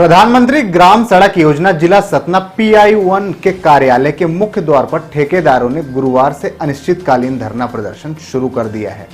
प्रधानमंत्री ग्राम सड़क योजना जिला सतना PI1 के कार्यालय के मुख्य द्वार पर ठेकेदारों ने गुरुवार से अनिश्चितकालीन धरना प्रदर्शन शुरू कर दिया है।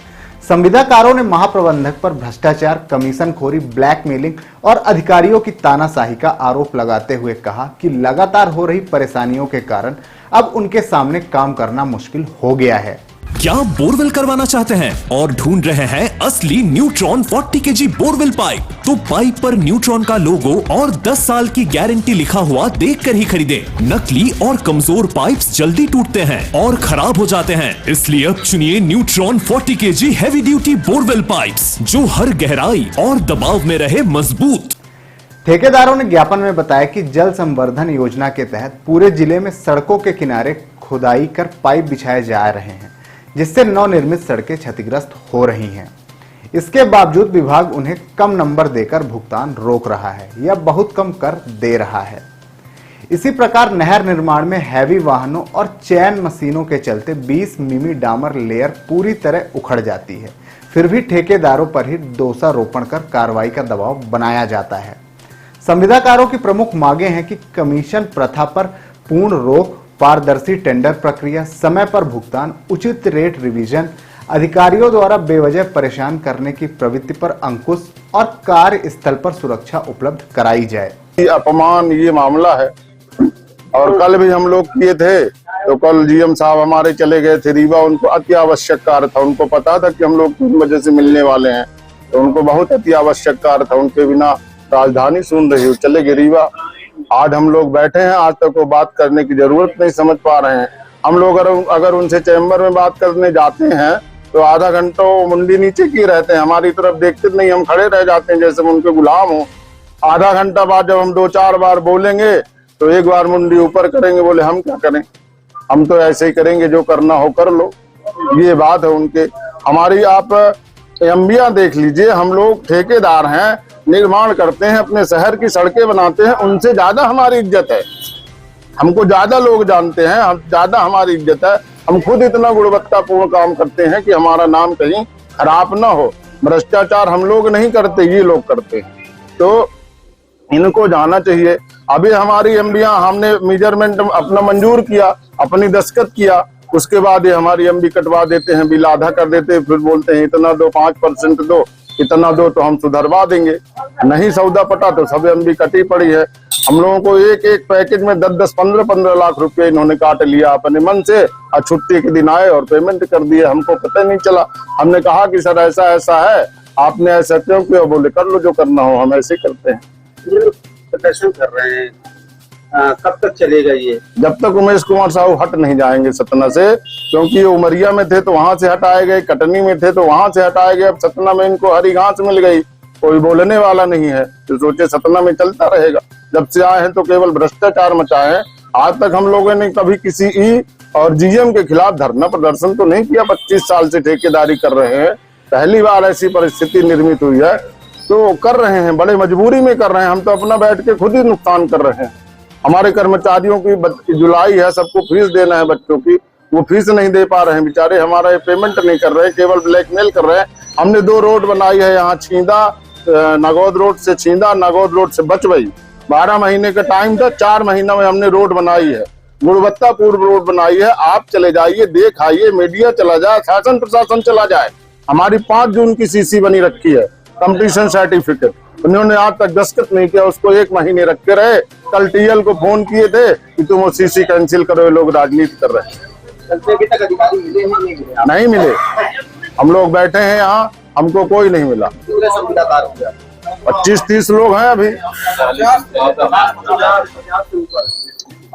संविदाकारों ने महाप्रबंधक पर भ्रष्टाचार, कमीशनखोरी, ब्लैकमेलिंग और अधिकारियों की तानाशाही का आरोप लगाते हुए कहा कि लगातार हो रही परेशानियों के कारण अब उनके सामने काम करना मुश्किल हो गया है। क्या बोरवेल करवाना चाहते हैं और ढूंढ रहे हैं असली न्यूट्रॉन 40 kg बोरवेल पाइप? तो पाइप पर न्यूट्रॉन का लोगो और 10 साल की गारंटी लिखा हुआ देखकर ही खरीदे। नकली और कमजोर पाइप्स जल्दी टूटते हैं और खराब हो जाते हैं, इसलिए अब चुनिए neutron 40 kg heavy duty borewell pipes, जो हर गहराई और दबाव में रहे मजबूत। ठेकेदारों ने ज्ञापन में बताया कि जल संवर्धन योजना के तहत पूरे जिले में सड़कों के किनारे खुदाई कर पाइप बिछाए जा रहे हैं, जिससे नवनिर्मित सड़कें क्षतिग्रस्त हो रही हैं। इसके बावजूद विभाग उन्हें कम नंबर देकर भुगतान रोक रहा है या बहुत कम कर दे रहा है। इसी प्रकार नहर निर्माण में हैवी वाहनों और चैन मशीनों के चलते 20 मिमी डामर लेयर पूरी तरह उखड़ जाती है, फिर भी ठेकेदारों पर ही दोषारोपण कर कार्रवाई का दबाव बनाया जाता है। संविदाकारों की प्रमुख मांगे हैं कि कमीशन प्रथा पर पूर्ण रोक, पारदर्शी टेंडर प्रक्रिया, समय पर भुगतान, उचित रेट रिवीजन, अधिकारियों द्वारा बेवजह परेशान करने की प्रवृत्ति पर अंकुश और कार्यस्थल पर सुरक्षा उपलब्ध कराई जाए। अपमान ये मामला है और कल भी हम लोग किए थे, तो कल GM साहब हमारे चले गए थे रीवा। उनको अति आवश्यक कार्य था, उनको पता था कि हम लोग 3 बजे से मिलने वाले हैं, तो उनको बहुत अति आवश्यक कार्य था। उनके बिना राजधानी सुन रही, चले गए रीवा। आज हम लोग बैठे हैं, आज तक वो बात करने की जरूरत नहीं समझ पा रहे हैं। हम लोग अगर उनसे चैम्बर में बात करने जाते हैं तो आधा घंटा मुंडी नीचे किए रहते हैं, हमारी तरफ देखते नहीं, हम खड़े रह जाते हैं जैसे उनके गुलाम हो। आधा घंटा बाद जब हम 2-4 बार बोलेंगे तो एक बार मुंडी ऊपर करेंगे, बोले हम क्या करें, हम तो ऐसे ही करेंगे, जो करना हो कर लो। ये बात है उनके। हमारी आप एमबियां देख लीजिए, हम लोग ठेकेदार हैं, निर्माण करते हैं, अपने शहर की सड़कें बनाते हैं, उनसे ज्यादा हमारी इज्जत है। हमको ज्यादा लोग जानते हैं, हम ज्यादा हमारी इज्जत है। हम खुद इतना गुणवत्तापूर्ण काम करते हैं कि हमारा नाम कहीं खराब ना हो। भ्रष्टाचार हम लोग नहीं करते, ये लोग करते हैं, तो इनको जाना चाहिए। अभी हमारी एमबियां हमने मेजरमेंट अपना मंजूर किया, अपनी दस्तखत किया, उसके बाद ये हमारी एमबी कटवा देते हैं, बिल आधा कर देते हैं, फिर बोलते हैं इतना दो, 5% दो, इतना दो तो हम सुधरवा देंगे। नहीं सौदा पटा तो सब एमबी कटी पड़ी है। हम लोगों को एक एक पैकेज में 10-10, 15-15 लाख रुपए इन्होंने काट लिया अपने मन से, और छुट्टी के दिन आए और पेमेंट कर दिए, हमको पता नहीं चला। हमने कहा कि सर ऐसा ऐसा है, आपने ऐसा क्यों किया? बोले कर लो जो करना हो, हम ऐसे करते हैं। ये प्रदर्शन कर रहे हैं, कब तक चलेगा ये? जब तक उमेश कुमार साहू हट नहीं जाएंगे सतना से, क्योंकि उमरिया में थे तो वहां से हटाए गए, कटनी में थे तो वहां से हटाए गए, अब सतना में इनको हरी घास मिल गई, कोई बोलने वाला नहीं है, तो सोचे सतना में चलता रहेगा। जब से आए हैं तो केवल भ्रष्टाचार मचाए हैं। आज तक हम लोगों ने कभी किसी ई और GM के खिलाफ धरना प्रदर्शन तो नहीं किया। 25 साल से ठेकेदारी कर रहे हैं, पहली बार ऐसी परिस्थिति निर्मित हुई है, तो कर रहे हैं, बड़े मजबूरी में कर रहे हैं। हम तो अपना बैठ के खुद ही नुकसान कर रहे हैं। हमारे कर्मचारियों की जुलाई है, सबको फीस देना है बच्चों की, वो फीस नहीं दे पा रहे हैं बेचारे, हमारा पेमेंट नहीं कर रहे हैं, केवल ब्लैकमेल कर रहे हैं। हमने 2 रोड बनाई है, यहाँ छींदा नागौद रोड से छींदा, नागौद रोड से बचवई। 12 महीने का टाइम था, 4 महीना में हमने रोड बनाई है, गुणवत्तापूर्ण रोड बनाई है। आप चले जाइए, देख आइए, मीडिया चला जाए, शासन प्रशासन चला जाए। हमारी 5 जून की CC बनी रखी है, कंप्लीशन सर्टिफिकेट, उन्होंने आज तक दस्तखत नहीं किया, उसको 1 महीने रख के रहे। कल TL को फोन किए थे कि तुम वो CC कैंसिल करो, ये लोग राजनीति कर रहे हैं। अभी तक अधिकारी मिले नहीं मिले, हम लोग बैठे हैं यहाँ, हमको कोई नहीं मिला। 25-30 लोग हैं अभी।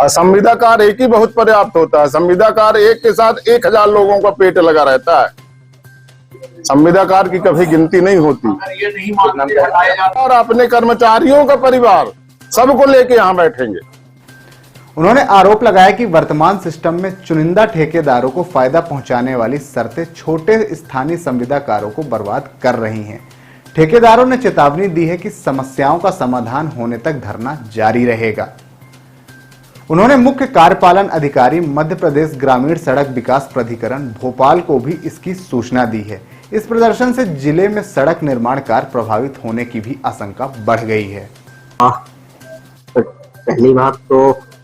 संविदाकार एक ही बहुत पर्याप्त होता है। संविदाकार एक के साथ 1000 लोगों का पेट लगा रहता है। संविदाकार की कभी गिनती नहीं होती। और अपने कर्मचारियों का परिवार सबको लेके यहाँ बैठेंगे। उन्होंने आरोप लगाया कि वर्तमान सिस्टम में चुनिंदा ठेकेदारों को फायदा पहुंचाने वाली शर्तें छोटे स्थानीय संविदाकारों को बर्बाद कर रही हैं। ठेकेदारों ने चेतावनी दी है कि समस्याओं का समाधान होने तक धरना जारी रहेगा। उन्होंने मुख्य कार्यपालन अधिकारी मध्य प्रदेश ग्रामीण सड़क विकास प्राधिकरण भोपाल को भी इसकी सूचना दी है। इस प्रदर्शन से जिले में सड़क निर्माण कार्य प्रभावित होने की भी आशंका बढ़ गई है। पहली बात तो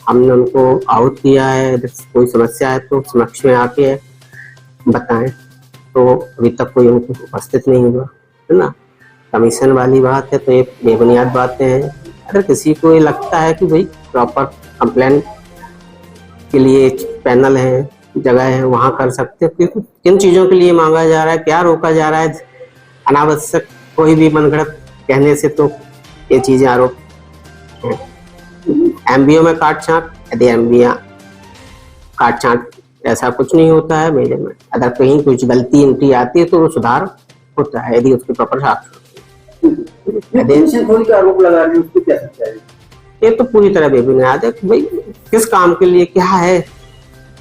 हमने उनको आउट किया है, अगर कोई समस्या है तो समक्ष में आके बताएं, तो अभी तक कोई उनको उपस्थित नहीं हुआ, है ना। कमीशन वाली बात है तो ये बेबुनियाद बातें हैं। अगर किसी को ये लगता है कि भाई प्रॉपर कंप्लेन के लिए पैनल है, जगह है, वहाँ कर सकते हैं। क्योंकि किन चीज़ों के लिए मांगा जा रहा है, क्या रोका जा रहा है, अनावश्यक कोई भी मनगढ़ंत कहने से तो ये चीज़ें आरोप हैं। एमबीओ में काट छांट, यदि एमबीओ काट छांट ऐसा कुछ नहीं होता है मेरे में। अगर कहीं कुछ गलती इनकी आती है तो वो सुधार होता है यदि उसके प्रॉपर साक्ष्य। कमीशन खोरी का आरोप लगा रही है, उसको क्या सच्चाई है? ये तो पूरी तरह बेबुनियाद है कि भाई किस काम के लिए क्या है,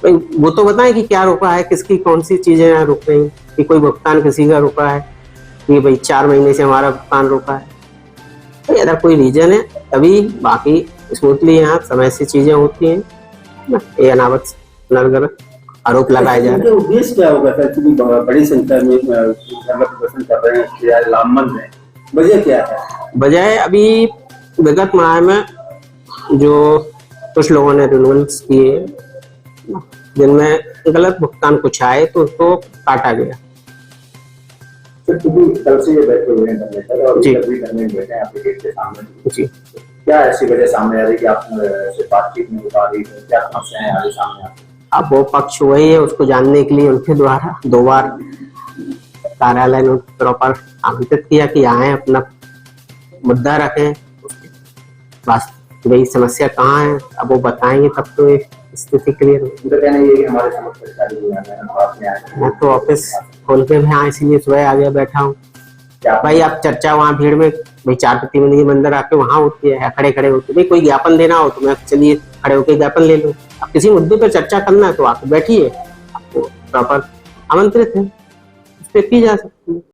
भाई वो तो बताएं कि क्या रुका है, किसकी कौन सी चीजें रुक रही, कि कोई भुगतान किसी का रुका है कि भाई 4 महीने से हमारा भुगतान रुका है। भाई अगर कोई रीजन है तभी, बाकी स्मूथली यहाँ समय से चीजें होती हैं ना। ये अनावश्यक आरोप लगाए जा रहे हैं। उद्देश्य क्या होगा सर, क्योंकि बड़ी संख्या में धरना प्रदर्शन कर रहे हैं, या लामबंद है, वजह क्या है? बजाय अभी विगत माह में जो कुछ लोगों ने रिन्यूअल्स किए जिनमें गलत भुगतान कुछ आए तो उसको काटा गया। सर क्योंकि कल से ये बैठे हुए हैं धरने पर, और जी। कभी धरने में बैठे हैं आपके गेट के सामने, जी, क्या ऐसी वजह सामने आ रही कि आप से बातचीत नहीं हो पा रही है, क्या समस्याएं आ रही सामने आपको? अब वो पक्ष वही है, उसको जानने के लिए उनके द्वारा 2 बार कार्यालय ने प्रॉपर आमंत्रित किया कि आए, अपना मुद्दा रखें, बस वही समस्या कहाँ है अब वो बताएंगे तब तो ये स्थिति क्लियर होगी। उनका कहना ये है कि हमारे समक्ष अधिकारी हुए हैं, हम बात में आए हैं। मैं तो ऑफिस खोल के भी इसीलिए सुबह आ गया बैठा हूँ। क्या भाई आप चर्चा वहाँ भीड़ में भाई 4 प्रतिनिधि मंदिर आके वहाँ होती है, खड़े खड़े होते, भाई कोई ज्ञापन देना हो तो मैं चलिए खड़े होकर ज्ञापन ले लूँ। अब किसी मुद्दे पर चर्चा करना है तो आप बैठिए, आपको प्रॉपर आमंत्रित है, उस पर की जा सकती है।